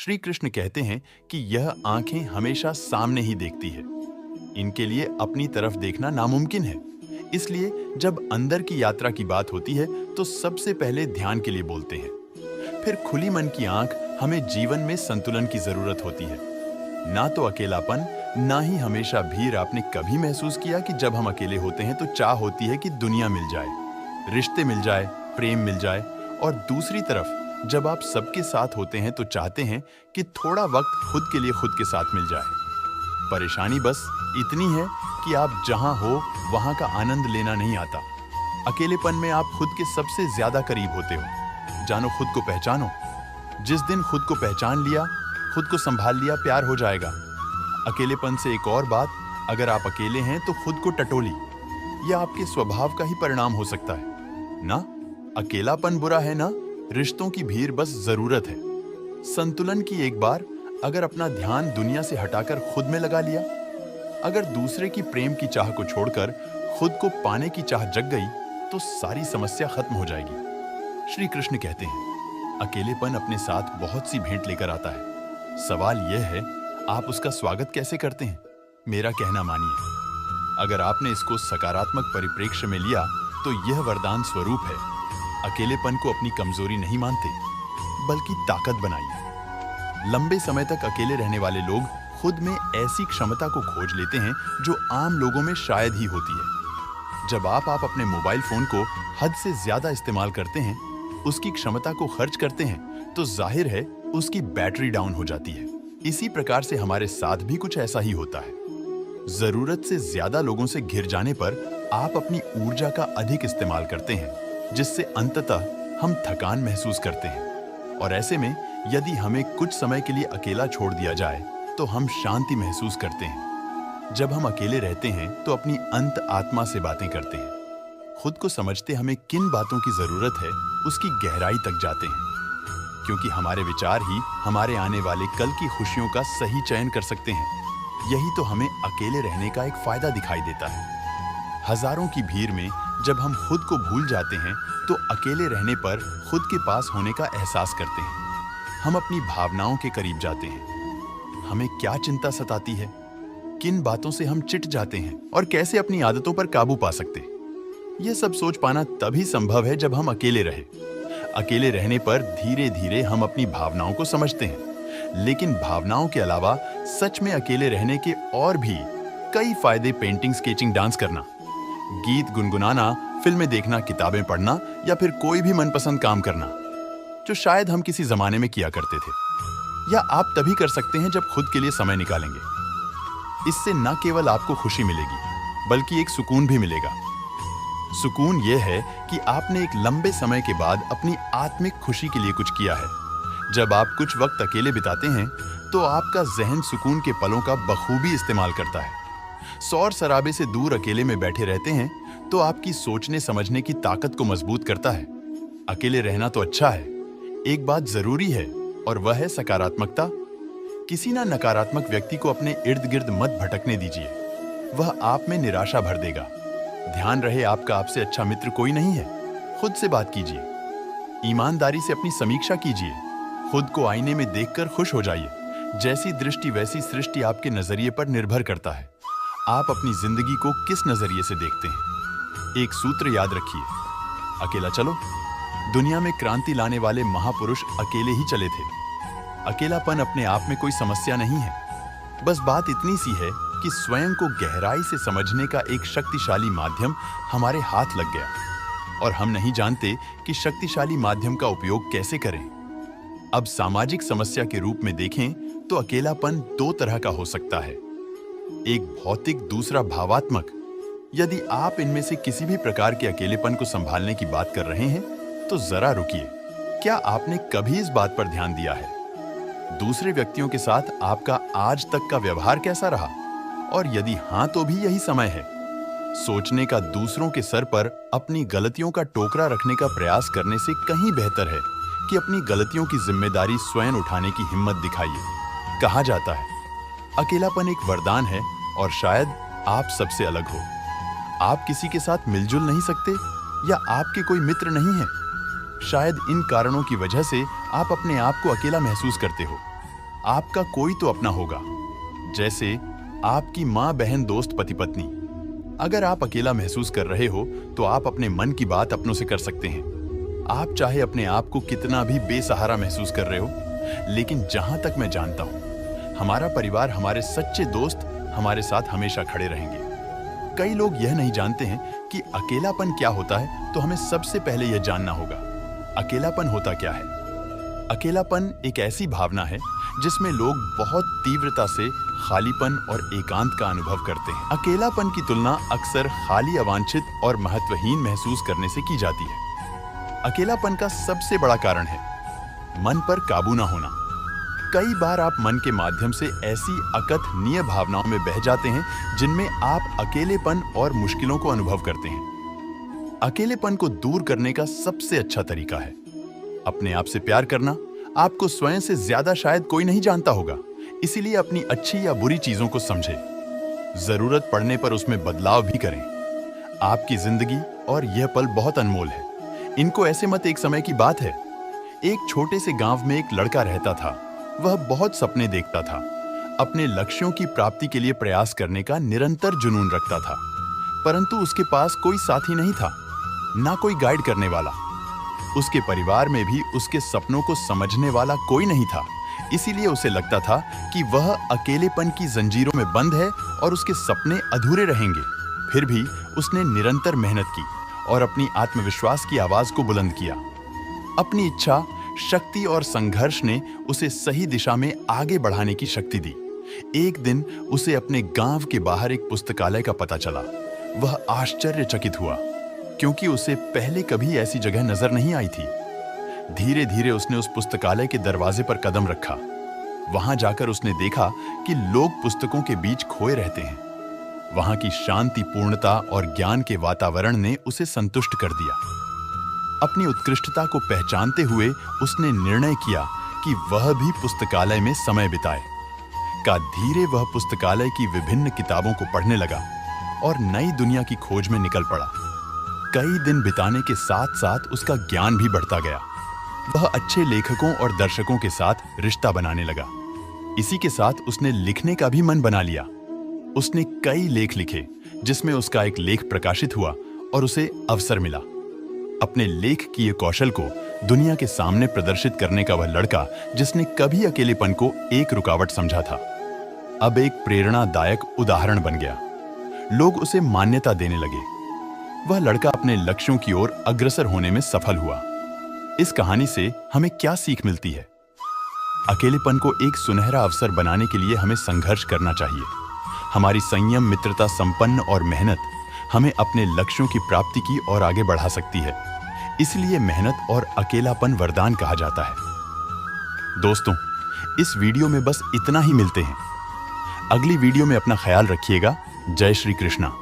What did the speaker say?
श्री कृष्ण कहते हैं कि यह आंखें हमेशा सामने ही देखती है। इनके लिए अपनी तरफ देखना नामुमकिन है। इसलिए जब अंदर की यात्रा की बात होती है तो सबसे पहले ध्यान के लिए बोलते हैं। फिर खुली मन की आंख हमें जीवन में संतुलन की जरूरत होती है। ना तो अकेलापन, ना ही हमेशा भीड़। आपने कभी महसूस किया कि जब हम अकेले होते हैं तो चाह होती है कि दुनिया मिल जाए, रिश्ते मिल जाए, प्रेम मिल जाए, और दूसरी तरफ जब आप सबके साथ होते हैं तो चाहते हैं कि थोड़ा वक्त खुद के लिए खुद के साथ मिल जाए। परेशानी बस इतनी है कि आप जहां हो वहां का आनंद लेना नहीं आता। अकेलेपन में आप खुद के सबसे ज्यादा करीब होते हो। जानो, खुद को पहचानो। जिस दिन खुद को पहचान लिया, खुद को संभाल लिया, प्यार हो जाएगा। अकेलेपन से एक और बात, अगर आप अकेले हैं तो खुद को टटोली। यह आपके स्वभाव का ही परिणाम हो सकता है ना। अकेलापन बुरा है ना, रिश्तों की भीड़ बस जरूरत है। संतुलन की एक बार अगर अपना ध्यान दुनिया से हटाकर खुद में लगा लिया, अगर दूसरे की प्रेम की चाह को छोड़कर खुद को पाने की चाह जग गई, तो सारी समस्या खत्म हो जाएगी। श्री कृष्ण कहते हैं, अकेलेपन अपने साथ बहुत सी भेंट लेकर आता है। सवाल यह है, आप उसका स्वागत कैसे करते हैं? मेरा कहना मानिए। अगर आपने इसको सकारात्मक परिप्रेक्ष्य में लिया तो यह वरदान स्वरूप है। अकेलेपन को अपनी कमजोरी नहीं मानते, बल्कि ताकत बनाइए। लंबे समय तक अकेले रहने वाले लोग खुद में ऐसी क्षमता को खोज लेते हैं जो आम लोगों में शायद ही होती है। जब आप अपने मोबाइल फोन को हद से ज्यादा इस्तेमाल करते हैं, उसकी क्षमता को खर्च करते हैं, तो जाहिर है उसकी बैटरी डाउन हो जाती है। इसी प्रकार से हमारे साथ भी कुछ ऐसा ही होता है। जरूरत से ज्यादा लोगों से घिर जाने पर आप अपनी ऊर्जा का अधिक इस्तेमाल करते हैं, जिससे अंततः हम थकान महसूस करते हैं। और ऐसे में यदि हमें कुछ समय के लिए अकेला छोड़ दिया जाए तो हम शांति महसूस करते हैं। जब हम अकेले रहते हैं तो अपनी अंत आत्मा से बातें करते हैं। खुद को समझते हमें किन बातों की जरूरत है, उसकी गहराई तक जाते हैं। क्योंकि हमारे विचार ही हमारे आने वाले कल की खुशियों का सही चयन कर सकते हैं। यही तो हमें अकेले रहने का एक फायदा दिखाई देता है। हजारों की भीड़ में जब हम खुद को भूल जाते हैं तो अकेले रहने पर खुद के पास होने का एहसास करते हैं। हम अपनी भावनाओं के करीब जाते हैं। हमें क्या चिंता सताती है, किन बातों से हम चिढ़ जाते हैं, और कैसे अपनी आदतों पर काबू पा सकते हैं। यह सब सोच पाना तभी संभव है जब हम अकेले रहे। अकेले रहने पर धीरे धीरे हम अपनी भावनाओं को समझते हैं। लेकिन भावनाओं के अलावा सच में अकेले रहने के और भी कई फायदे, पेंटिंग, स्केचिंग, डांस करना, गीत गुनगुनाना, फिल्में देखना, किताबें पढ़ना, या फिर कोई भी मनपसंद काम करना जो शायद हम किसी जमाने में किया करते थे, या आप तभी कर सकते हैं जब खुद के लिए समय निकालेंगे। इससे न केवल आपको खुशी मिलेगी, बल्कि एक सुकून भी मिलेगा। सुकून यह है कि आपने एक लंबे समय के बाद अपनी आत्मिक खुशी के लिए कुछ किया है। जब आप कुछ वक्त अकेले बिताते हैं तो आपका जहन सुकून के पलों का बखूबी इस्तेमाल करता है। शोर शराबे से दूर अकेले में बैठे रहते हैं तो आपकी सोचने समझने की ताकत को मजबूत करता है। अकेले रहना तो अच्छा है, एक बात जरूरी है, और वह है सकारात्मकता। किसी ना नकारात्मक व्यक्ति को अपने इर्द गिर्द मत भटकने दीजिए। वह आप में निराशा भर देगा। ध्यान रहे, आपका आपसे अच्छा मित्र कोई नहीं है। खुद से बात कीजिए, ईमानदारी से अपनी समीक्षा कीजिए। खुद को आईने में देखकर खुश हो जाइए। जैसी दृष्टि वैसी सृष्टि आपके नजरिए पर निर्भर करता है। आप अपनी जिंदगी को किस नजरिए से देखते हैं? एक सूत्र याद रखिए, अकेला चलो। दुनिया में क्रांति लाने वाले महापुरुष अकेले ही चले थे। अकेलापन अपने आप में कोई समस्या नहीं है। बस बात इतनी सी है कि स्वयं को गहराई से समझने का एक शक्तिशाली माध्यम हमारे हाथ लग गया, और हम नहीं जानते कि शक्तिशाली माध्यम का उपयोग कैसे करें। अब सामाजिक समस्या के रूप में देखें तो अकेलापन दो तरह का हो सकता है, एक भौतिक, दूसरा भावात्मक। यदि आप इनमें से किसी भी प्रकार के अकेलेपन को संभालने की बात कर रहे हैं तो जरा रुकिए। क्या आपने कभी इस बात पर ध्यान दिया है, दूसरे व्यक्तियों के साथ आपका आज तक का व्यवहार कैसा रहा? और यदि हां, तो भी यही समय है सोचने का। दूसरों के सर पर अपनी गलतियों का टोकरा रखने का प्रयास करने से कहीं बेहतर है कि अपनी गलतियों की जिम्मेदारी स्वयं उठाने की हिम्मत दिखाइए। कहा जाता है, अकेलापन एक वरदान है, और शायद आप सबसे अलग हो। आप किसी के साथ मिलजुल नहीं सकते, या आपके कोई मित्र नहीं है। शायद इन कारणों की वजह से आप अपने आप को अकेला महसूस करते हो। आपका कोई तो अपना होगा, जैसे आपकी माँ, बहन, दोस्त, पति, पत्नी। अगर आप अकेला महसूस कर रहे हो तो आप अपने मन की बात अपनों से कर सकते हैं। आप चाहे अपने आप को कितना भी बेसहारा महसूस कर रहे हो, लेकिन जहां तक मैं जानता हूं, हमारा परिवार, हमारे सच्चे दोस्त हमारे साथ हमेशा खड़े रहेंगे। कई लोग यह नहीं जानते हैं कि अकेलापन क्या होता है, तो हमें सबसे पहले यह जानना होगा, अकेलापन होता क्या है। अकेलापन एक ऐसी भावना है जिसमें लोग बहुत तीव्रता से खालीपन और एकांत का अनुभव करते हैं। अकेलापन की तुलना अक्सर खाली, अवांछित और महत्वहीन महसूस करने से की जाती है। अकेलापन का सबसे बड़ा कारण है मन पर काबू न होना। कई बार आप मन के माध्यम से ऐसी अकथनीय भावनाओं में बह जाते हैं जिनमें आप अकेलेपन और मुश्किलों को अनुभव करते हैं। अकेलेपन को दूर करने का सबसे अच्छा तरीका है अपने आप से प्यार करना। आपको स्वयं से ज्यादा शायद कोई नहीं जानता होगा, इसीलिए अपनी अच्छी या बुरी चीजों को समझें। जरूरत पड़ने पर उसमें बदलाव भी करें। आपकी जिंदगी और यह पल बहुत अनमोल है, इनको ऐसे मत। एक समय की बात है, एक छोटे से गांव में एक लड़का रहता था। वह बहुत सपने देखता था, अपने लक्ष्यों की प्राप्ति के लिए प्रयास करने का निरंतर जुनून रखता था, परंतु उसके पास कोई साथी नहीं था, ना कोई गाइड करने वाला। उसके परिवार में भी उसके सपनों को समझने वाला कोई नहीं था, इसीलिए उसे लगता था कि वह अकेलेपन की जंजीरों में बंद है और उसके सपने अधूरे रहेंगे। फिर भी उसने निरंतर मेहनत की और अपनी आत्मविश्वास की आवाज को बुलंद किया। अपनी इच्छा, शक्ति और संघर्ष ने उसे सही दिशा में आगे बढ़ाने की शक्ति दी। एक दिन उसे अपने गांव के बाहर एक पुस्तकालय का पता चला। वह आश्चर्यचकित हुआ, क्योंकि उसे पहले कभी ऐसी जगह नजर नहीं आई थी। धीरे धीरे उसने उस पुस्तकालय के दरवाजे पर कदम रखा। वहां जाकर उसने देखा कि लोग पुस्तकों के बीच खोए रहते हैं। वहां की शांति, पूर्णता और ज्ञान के वातावरण ने उसे संतुष्ट कर दिया। अपनी उत्कृष्टता को पहचानते हुए उसने निर्णय किया कि वह भी पुस्तकालय में समय बिताए। धीरे वह पुस्तकालय की विभिन्न किताबों को पढ़ने लगा और नई दुनिया की खोज में निकल पड़ा। कई दिन बिताने के साथ साथ उसका ज्ञान भी बढ़ता गया। वह अच्छे लेखकों और दर्शकों के साथ रिश्ता बनाने लगा। इसी के साथ उसने लिखने का भी मन बना लिया। उसने कई लेख लिखे, जिसमें उसका एक लेख प्रकाशित हुआ और उसे अवसर मिला। अपने लेख की ये कौशल को दुनिया के सामने प्रदर्शित करने का वह लड़का, जिसने कभी अकेलेपन को एक रुकावट समझा था, अब एक प्रेरणादायक उदाहरण बन गया। लोग उसे मान्यता देने लगे। वह लड़का अपने लक्ष्यों की ओर अग्रसर होने में सफल हुआ। इस कहानी से हमें क्या सीख मिलती है? अकेलेपन को एक सुनहरा अवसर बनाने के लिए हमें संघर्ष करना चाहिए। हमारी संयम, मित्रता, संपन्न और मेहनत हमें अपने लक्ष्यों की प्राप्ति की ओर आगे बढ़ा सकती है। इसलिए मेहनत और अकेलापन वरदान कहा जाता है। दोस्तों, इस वीडियो में बस इतना ही। मिलते हैं अगली वीडियो में। अपना ख्याल रखिएगा। जय श्री कृष्णा।